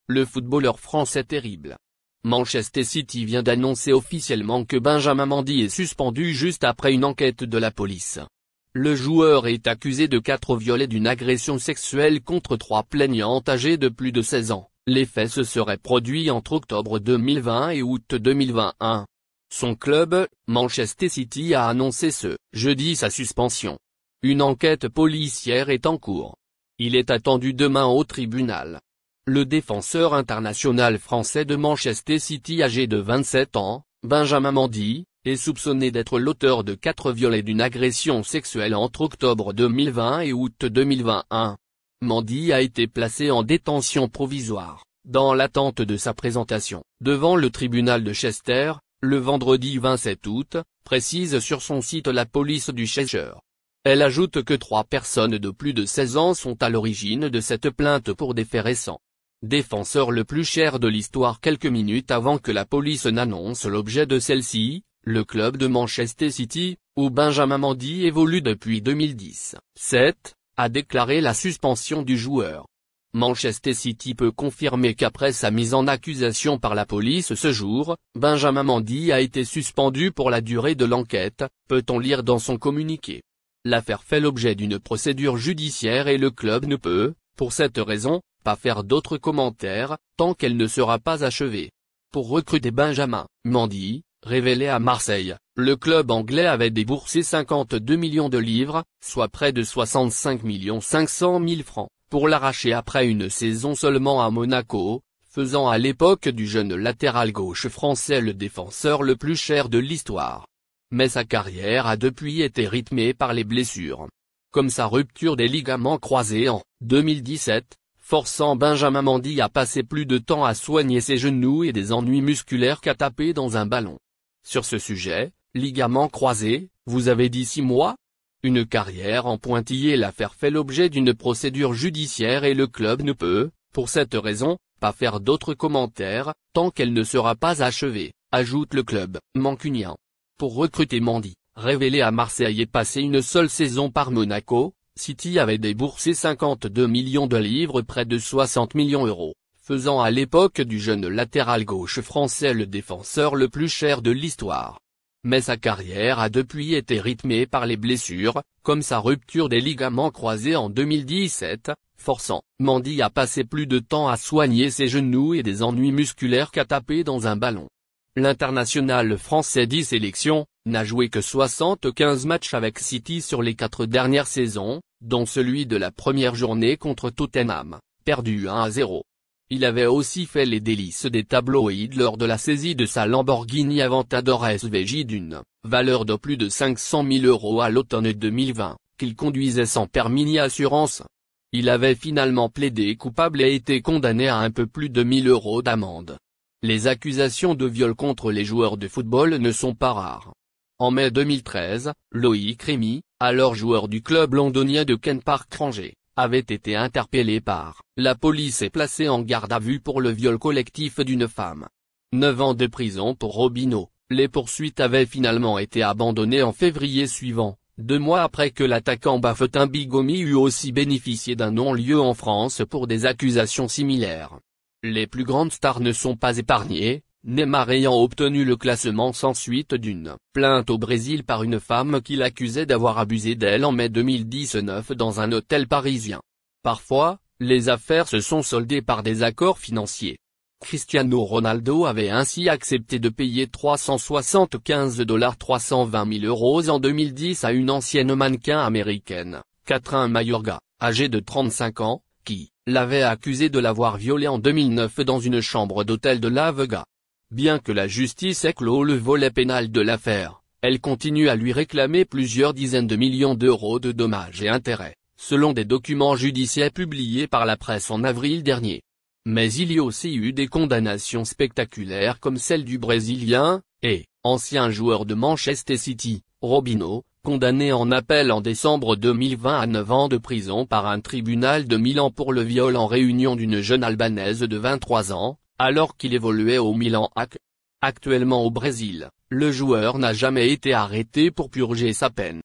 le footballeur français terrible. Manchester City vient d'annoncer officiellement que Benjamin Mendy est suspendu juste après une enquête de la police. Le joueur est accusé de 4 viols et d'une agression sexuelle contre 3 plaignantes âgées de plus de 16 ans. Les faits se seraient produits entre octobre 2020 et août 2021. Son club, Manchester City, a annoncé ce jeudi sa suspension. Une enquête policière est en cours. Il est attendu demain au tribunal. Le défenseur international français de Manchester City âgé de 27 ans, Benjamin Mendy, est soupçonné d'être l'auteur de 4 viols et d'une agression sexuelle entre octobre 2020 et août 2021. Mendy a été placé en détention provisoire, dans l'attente de sa présentation devant le tribunal de Chester, le vendredi 27 août, précise sur son site la police du Cheshire. Elle ajoute que 3 personnes de plus de 16 ans sont à l'origine de cette plainte pour des faits récents. Défenseur le plus cher de l'histoire quelques minutes avant que la police n'annonce l'objet de celle-ci, le club de Manchester City, où Benjamin Mendy évolue depuis 2017, a déclaré la suspension du joueur. Manchester City peut confirmer qu'après sa mise en accusation par la police ce jour, Benjamin Mendy a été suspendu pour la durée de l'enquête, peut-on lire dans son communiqué. L'affaire fait l'objet d'une procédure judiciaire et le club ne peut, pour cette raison, pas faire d'autres commentaires, tant qu'elle ne sera pas achevée. Pour recruter Benjamin Mendy, révélé à Marseille, le club anglais avait déboursé 52 millions de livres, soit près de 65 500 000 francs, pour l'arracher après une saison seulement à Monaco, faisant à l'époque du jeune latéral gauche français le défenseur le plus cher de l'histoire. Mais sa carrière a depuis été rythmée par les blessures. Comme sa rupture des ligaments croisés en 2017, forçant Benjamin Mendy à passer plus de temps à soigner ses genoux et des ennuis musculaires qu'à taper dans un ballon. Sur ce sujet, ligaments croisés, vous avez dit 6 mois? Une carrière en pointillé. L'affaire fait l'objet d'une procédure judiciaire et le club ne peut, pour cette raison, pas faire d'autres commentaires, tant qu'elle ne sera pas achevée, ajoute le club mancunien. Pour recruter Mendy, révélé à Marseille et passé une seule saison par Monaco, City avait déboursé 52 millions de livres, près de 60 millions €, faisant à l'époque du jeune latéral gauche français le défenseur le plus cher de l'histoire. Mais sa carrière a depuis été rythmée par les blessures, comme sa rupture des ligaments croisés en 2017, forçant Mendy à passer plus de temps à soigner ses genoux et des ennuis musculaires qu'à taper dans un ballon. L'international français 10 sélections, n'a joué que 75 matchs avec City sur les 4 dernières saisons, dont celui de la première journée contre Tottenham, perdu 1-0. Il avait aussi fait les délices des tabloïds lors de la saisie de sa Lamborghini Aventador SVJ d'une valeur de plus de 500 000 € à l'automne 2020, qu'il conduisait sans permis ni assurance. Il avait finalement plaidé coupable et été condamné à un peu plus de 1 000 € d'amende. Les accusations de viol contre les joueurs de football ne sont pas rares. En mai 2013, Loïc Rémy, alors joueur du club londonien de Kent Park Rangers, avait été interpellé par la police et placé en garde à vue pour le viol collectif d'une femme. 9 ans de prison pour Robinho. Les poursuites avaient finalement été abandonnées en février suivant, 2 mois après que l'attaquant Bafétimbi Bigomi eut aussi bénéficié d'un non-lieu en France pour des accusations similaires. Les plus grandes stars ne sont pas épargnées, Neymar ayant obtenu le classement sans suite d'une plainte au Brésil par une femme qui l'accusait d'avoir abusé d'elle en mai 2019 dans un hôtel parisien. Parfois, les affaires se sont soldées par des accords financiers. Cristiano Ronaldo avait ainsi accepté de payer 375 320 000 € en 2010 à une ancienne mannequin américaine, Catherine Mayorga, âgée de 35 ans, qui l'avait accusé de l'avoir violée en 2009 dans une chambre d'hôtel de La Vega. Bien que la justice ait clos le volet pénal de l'affaire, elle continue à lui réclamer plusieurs dizaines de millions d'euros de dommages et intérêts, selon des documents judiciaires publiés par la presse en avril dernier. Mais il y a aussi eu des condamnations spectaculaires comme celle du Brésilien, et ancien joueur de Manchester City, Robinho, condamné en appel en décembre 2020 à 9 ans de prison par un tribunal de Milan pour le viol en réunion d'une jeune Albanaise de 23 ans, alors qu'il évoluait au Milan AC. Actuellement au Brésil, le joueur n'a jamais été arrêté pour purger sa peine.